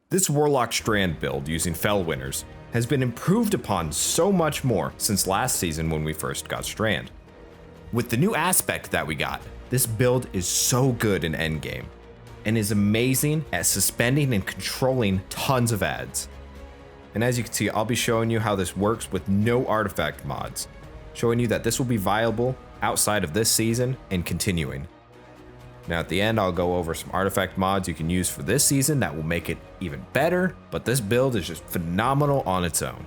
This Warlock Strand build using Fell Winners has been improved upon so much more since last season when we first got Strand. With the new aspect that we got, this build is so good in endgame and is amazing at suspending and controlling tons of ads. And as you can see, I'll be showing you how this works with no artifact mods, showing you that this will be viable outside of this season and continuing. Now at the end, I'll go over some artifact mods you can use for this season that will make it even better, but this build is just phenomenal on its own.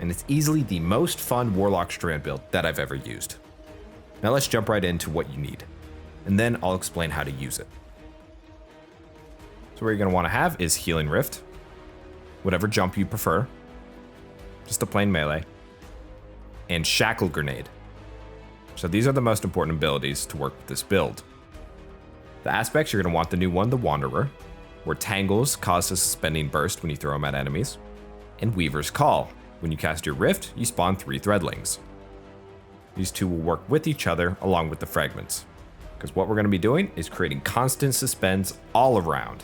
And it's easily the most fun Warlock Strand build that I've ever used. Now let's jump right into what you need, and then I'll explain how to use it. So what you're gonna wanna have is Healing Rift, whatever jump you prefer, just a plain melee, and Shackle Grenade. So these are the most important abilities to work with this build. The aspects, you're going to want the new one, the Wanderer, where Tangles cause a suspending burst when you throw them at enemies, and Weaver's Call. When you cast your Rift, you spawn 3 Threadlings. These two will work with each other along with the Fragments, because what we're going to be doing is creating constant suspends all around,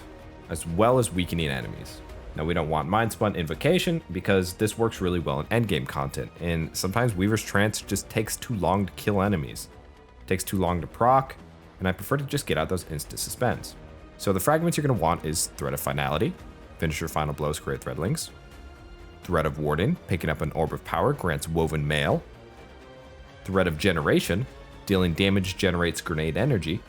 as well as weakening enemies. Now we don't want Mind Spun Invocation because this works really well in endgame content, and sometimes Weaver's Trance just takes too long to kill enemies. It takes too long to proc, and I prefer to just get out those instant suspends. So the fragments you're going to want is Thread of Finality, finish your final blows, create Threadlings. Thread of Warden, picking up an Orb of Power, grants Woven Mail. Thread of Generation, dealing damage generates grenade energy.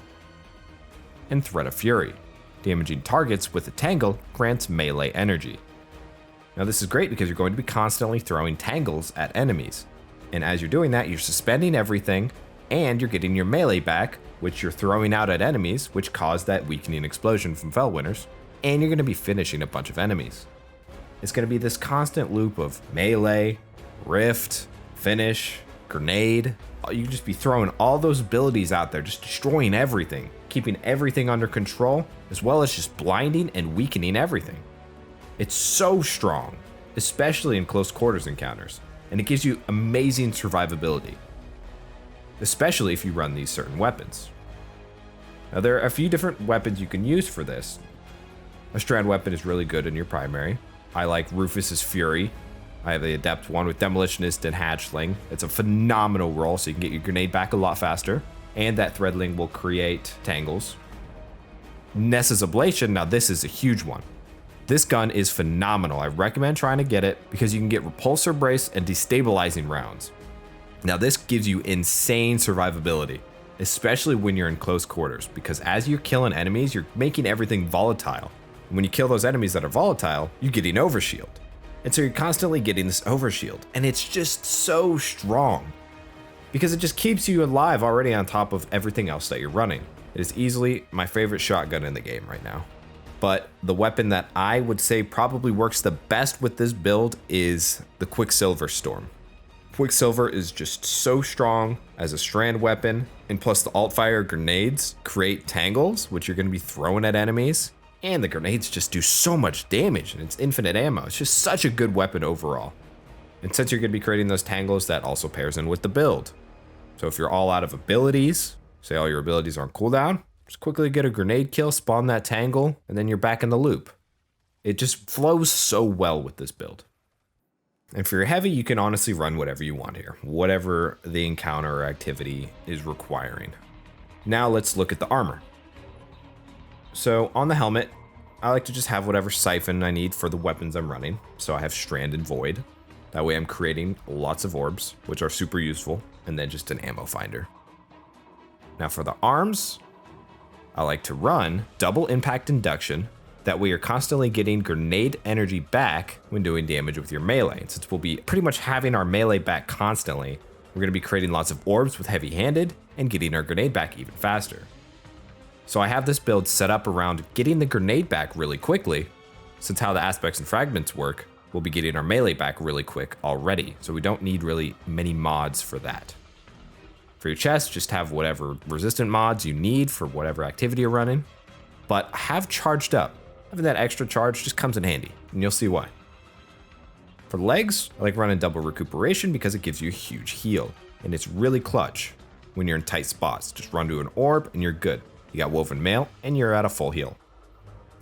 And Thread of Fury, damaging targets with a Tangle grants melee energy. Now this is great because you're going to be constantly throwing Tangles at enemies. And as you're doing that, you're suspending everything, and you're getting your melee back, which you're throwing out at enemies, which caused that weakening explosion from Fell Winners, and you're going to be finishing a bunch of enemies. It's going to be this constant loop of melee, rift, finish, grenade. You can just be throwing all those abilities out there, just destroying everything, keeping everything under control, as well as just blinding and weakening everything. It's so strong, especially in close quarters encounters, and it gives you amazing survivability, especially if you run these certain weapons. Now there are a few different weapons you can use for this. A Strand weapon is really good in your primary. I like Rufus's Fury. I have the Adept one with Demolitionist and Hatchling. It's a phenomenal roll, so you can get your grenade back a lot faster, and that Threadling will create Tangles. Nessa's Ablation, now this is a huge one. This gun is phenomenal. I recommend trying to get it because you can get Repulsor Brace and Destabilizing rounds. Now this gives you insane survivability, especially when you're in close quarters, because as you're killing enemies, you're making everything volatile. And when you kill those enemies that are volatile, you're getting overshield. And so you're constantly getting this overshield, and it's just so strong because it just keeps you alive already on top of everything else that you're running. It is easily my favorite shotgun in the game right now. But the weapon that I would say probably works the best with this build is the Quicksilver Storm. Quicksilver is just so strong as a Strand weapon, and plus the Altfire grenades create Tangles, which you're going to be throwing at enemies, and the grenades just do so much damage, and it's infinite ammo. It's just such a good weapon overall. And since you're going to be creating those Tangles, that also pairs in with the build. So if you're all out of abilities, say all your abilities are on cooldown, just quickly get a grenade kill, spawn that Tangle, and then you're back in the loop. It just flows so well with this build. And for your heavy, you can honestly run whatever you want here, whatever the encounter or activity is requiring. Now let's look at the armor. So on the helmet, I like to just have whatever siphon I need for the weapons I'm running. So I have Strand and Void. That way I'm creating lots of orbs, which are super useful, and then just an ammo finder. Now for the arms, I like to run double impact induction. That way you're constantly getting grenade energy back when doing damage with your melee. And since we'll be pretty much having our melee back constantly, we're going to be creating lots of orbs with heavy-handed and getting our grenade back even faster. So I have this build set up around getting the grenade back really quickly. Since how the aspects and fragments work, we'll be getting our melee back really quick already. So we don't need really many mods for that. For your chest, just have whatever resistant mods you need for whatever activity you're running, but have charged up. Having that extra charge just comes in handy, and you'll see why. For legs, I like running double recuperation because it gives you a huge heal, and it's really clutch when you're in tight spots. Just run to an orb and you're good. You got Woven Mail and you're at a full heal.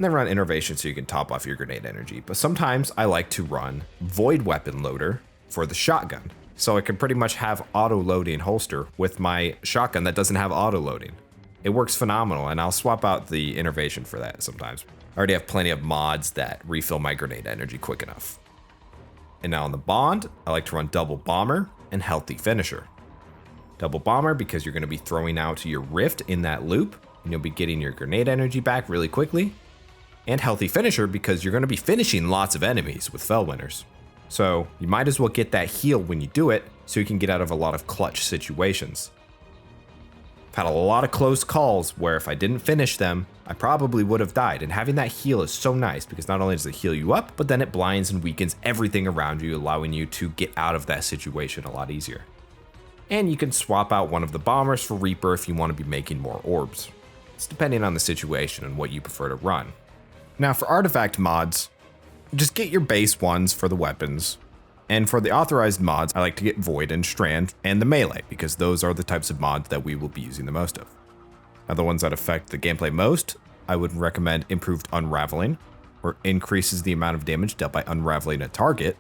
And then run Innovation so you can top off your grenade energy. But sometimes I like to run Void Weapon Loader for the shotgun. So I can pretty much have auto-loading holster with my shotgun that doesn't have auto-loading. It works phenomenal, and I'll swap out the Innovation for that sometimes. I already have plenty of mods that refill my grenade energy quick enough. And now on the Bond, I like to run Double Bomber and Healthy Finisher. Double Bomber because you're going to be throwing out your Rift in that loop, and you'll be getting your grenade energy back really quickly. And Healthy Finisher because you're going to be finishing lots of enemies with Fellwinners. So you might as well get that heal when you do it so you can get out of a lot of clutch situations. I've had a lot of close calls where if I didn't finish them, I probably would have died, and having that heal is so nice because not only does it heal you up, but then it blinds and weakens everything around you, allowing you to get out of that situation a lot easier. And you can swap out one of the bombers for Reaper if you want to be making more orbs. It's depending on the situation and what you prefer to run. Now for artifact mods, just get your base ones for the weapons. And for the authorized mods, I like to get Void and Strand and the Melee because those are the types of mods that we will be using the most of. Now the ones that affect the gameplay most, I would recommend Improved Unraveling, or increases the amount of damage dealt by unraveling a target,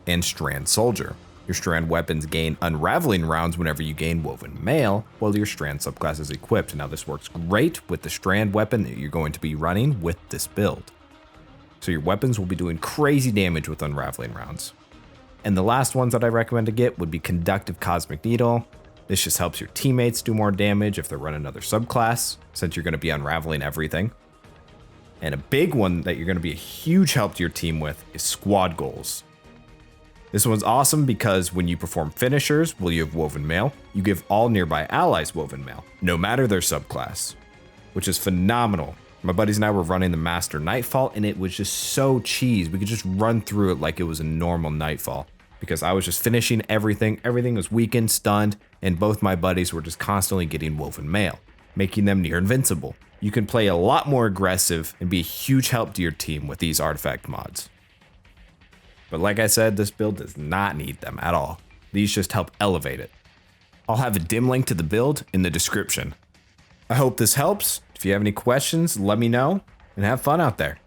and Strand Soldier. Your Strand weapons gain unraveling rounds whenever you gain Woven Mail, while your Strand subclass is equipped. Now this works great with the Strand weapon that you're going to be running with this build. So your weapons will be doing crazy damage with unraveling rounds. And the last ones that I recommend to get would be Conductive Cosmic Needle. This just helps your teammates do more damage if they're running another subclass, since you're going to be unraveling everything. And a big one that you're going to be a huge help to your team with is Squad Goals. This one's awesome because when you perform finishers while you have Woven Mail, you give all nearby allies Woven Mail, no matter their subclass, which is phenomenal. My buddies and I were running the Master Nightfall, and it was just so cheese. We could just run through it like it was a normal Nightfall because I was just finishing everything. Everything was weakened, stunned, and both my buddies were just constantly getting Woven Mail, making them near invincible. You can play a lot more aggressive and be a huge help to your team with these artifact mods. But like I said, this build does not need them at all. These just help elevate it. I'll have a dim link to the build in the description. I hope this helps. If you have any questions, let me know, and have fun out there.